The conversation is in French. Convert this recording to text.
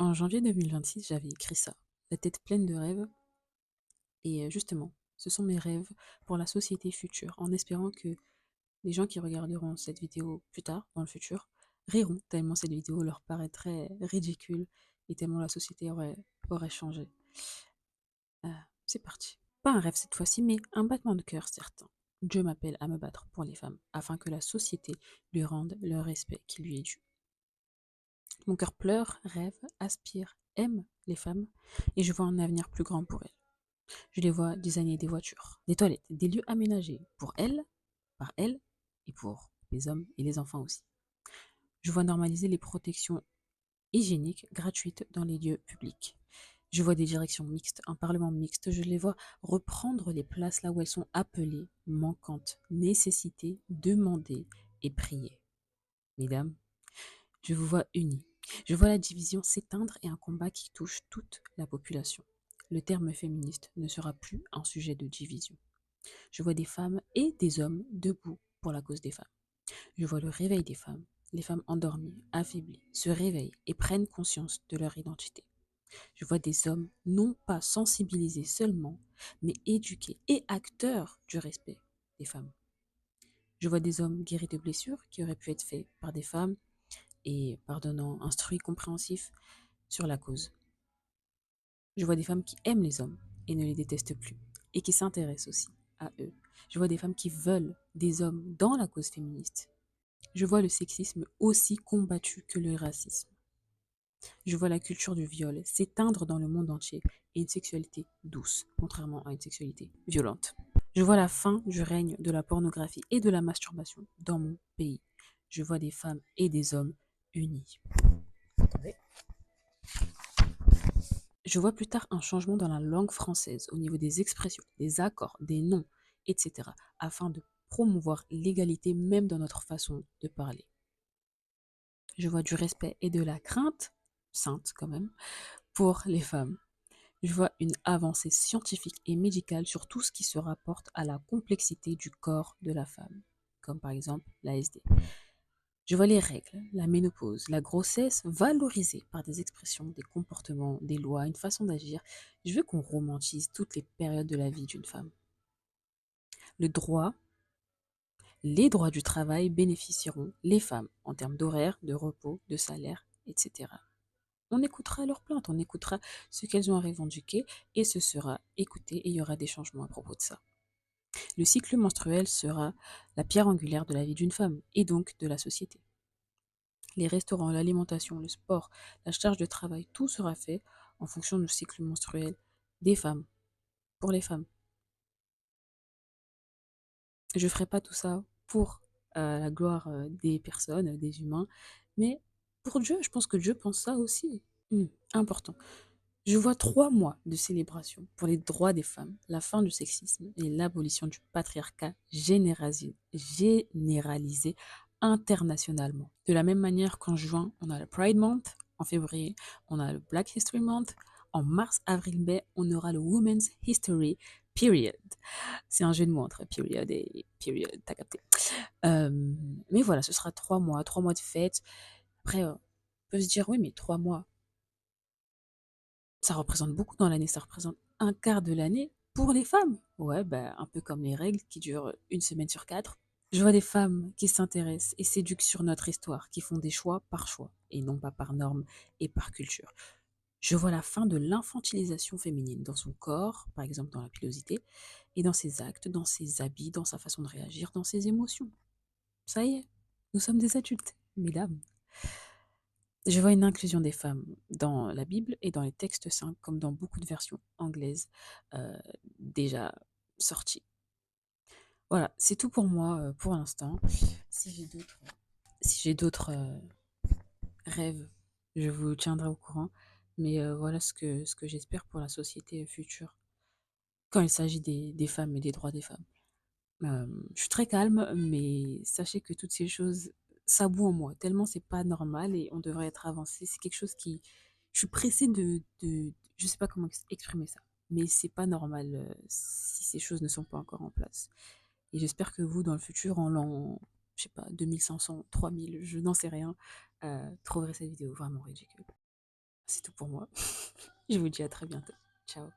En janvier 2026, j'avais écrit ça, la tête pleine de rêves. Et justement, ce sont mes rêves pour la société future, en espérant que les gens qui regarderont cette vidéo plus tard, dans le futur, riront tellement cette vidéo leur paraîtrait ridicule et tellement la société aurait changé. Euh, c'est parti. Pas un rêve cette fois-ci, mais un battement de cœur certain. Dieu m'appelle à me battre pour les femmes, afin que la société lui rende le respect qui lui est dû. Mon cœur pleure, rêve, aspire, aime les femmes, et je vois un avenir plus grand pour elles. Je les vois designer des voitures, des toilettes, des lieux aménagés pour elles, par elles, et pour les hommes et les enfants aussi. Je vois normaliser les protections hygiéniques gratuites dans les lieux publics. Je vois des directions mixtes, un parlement mixte, je les vois reprendre les places là où elles sont appelées, manquantes, nécessitées, demandées et priées. Mesdames, je vous vois unis. Je vois la division s'éteindre et un combat qui touche toute la population. Le terme féministe ne sera plus un sujet de division. Je vois des femmes et des hommes debout pour la cause des femmes. Je vois le réveil des femmes. Les femmes endormies, affaiblies, se réveillent et prennent conscience de leur identité. Je vois des hommes non pas sensibilisés seulement, mais éduqués et acteurs du respect des femmes. Je vois des hommes guéris de blessures qui auraient pu être faites par des femmes et pardonnant, instruits, compréhensifs sur la cause. Je vois des femmes qui aiment les hommes et ne les détestent plus, et qui s'intéressent aussi à eux. Je vois des femmes qui veulent des hommes dans la cause féministe. Je vois le sexisme aussi combattu que le racisme. Je vois la culture du viol s'éteindre dans le monde entier et une sexualité douce, contrairement à une sexualité violente. Je vois la fin du règne de la pornographie et de la masturbation dans mon pays. Je vois des femmes et des hommes unis. Je vois plus tard un changement dans la langue française au niveau des expressions, des accords, des noms, etc., afin de promouvoir l'égalité même dans notre façon de parler. Je vois du respect et de la crainte, sainte quand même, pour les femmes. Je vois une avancée scientifique et médicale sur tout ce qui se rapporte à la complexité du corps de la femme, comme par exemple l'ASD. Je vois les règles, la ménopause, la grossesse valorisées par des expressions, des comportements, des lois, une façon d'agir. Je veux qu'on romantise toutes les périodes de la vie d'une femme. Le droit, les droits du travail bénéficieront les femmes en termes d'horaire, de repos, de salaire, etc. On écoutera leurs plaintes, on écoutera ce qu'elles ont à revendiquer et ce sera écouté et il y aura des changements à propos de ça. Le cycle menstruel sera la pierre angulaire de la vie d'une femme et donc de la société. Les restaurants, l'alimentation, le sport, la charge de travail, tout sera fait en fonction du cycle menstruel des femmes, pour les femmes. Je ne ferai pas tout ça pour la gloire des personnes, des humains, mais pour Dieu, je pense que Dieu pense ça aussi. Important. Je vois 3 mois de célébration pour les droits des femmes, la fin du sexisme et l'abolition du patriarcat généralisé internationalement. De la même manière qu'en juin, on a le Pride Month, en février, on a le Black History Month, en mars, avril, mai, on aura le Women's History Period. C'est un jeu de mots entre period et period, t'as capté. Euh, mais voilà, ce sera 3 mois, 3 mois de fête. Après, on peut se dire, oui, mais 3 mois, ça représente beaucoup dans l'année, ça représente un quart de l'année pour les femmes. Ouais, bah, un peu comme les règles qui durent une semaine sur 4. Je vois des femmes qui s'intéressent et s'éduquent sur notre histoire, qui font des choix par choix et non pas par normes et par culture. Je vois la fin de l'infantilisation féminine dans son corps, par exemple dans la pilosité, et dans ses actes, dans ses habits, dans sa façon de réagir, dans ses émotions. Ça y est, nous sommes des adultes, mesdames. Je vois une inclusion des femmes dans la Bible et dans les textes saints, comme dans beaucoup de versions anglaises euh, déjà sorties. Voilà, c'est tout pour moi pour l'instant. Si j'ai d'autres, si j'ai d'autres rêves, je vous tiendrai au courant. Mais voilà ce que j'espère pour la société future quand il s'agit des femmes et des droits des femmes. Je suis très calme, mais sachez que toutes ces choses, ça bout en moi, tellement c'est pas normal et on devrait être avancé. C'est quelque chose qui. Je suis pressée je sais pas comment exprimer ça, mais c'est pas normal si ces choses ne sont pas encore en place. Et j'espère que vous, dans le futur, en l'an, je sais pas, 2500, 3000, je n'en sais rien, trouverez cette vidéo vraiment ridicule. C'est tout pour moi. Je vous dis à très bientôt. Ciao.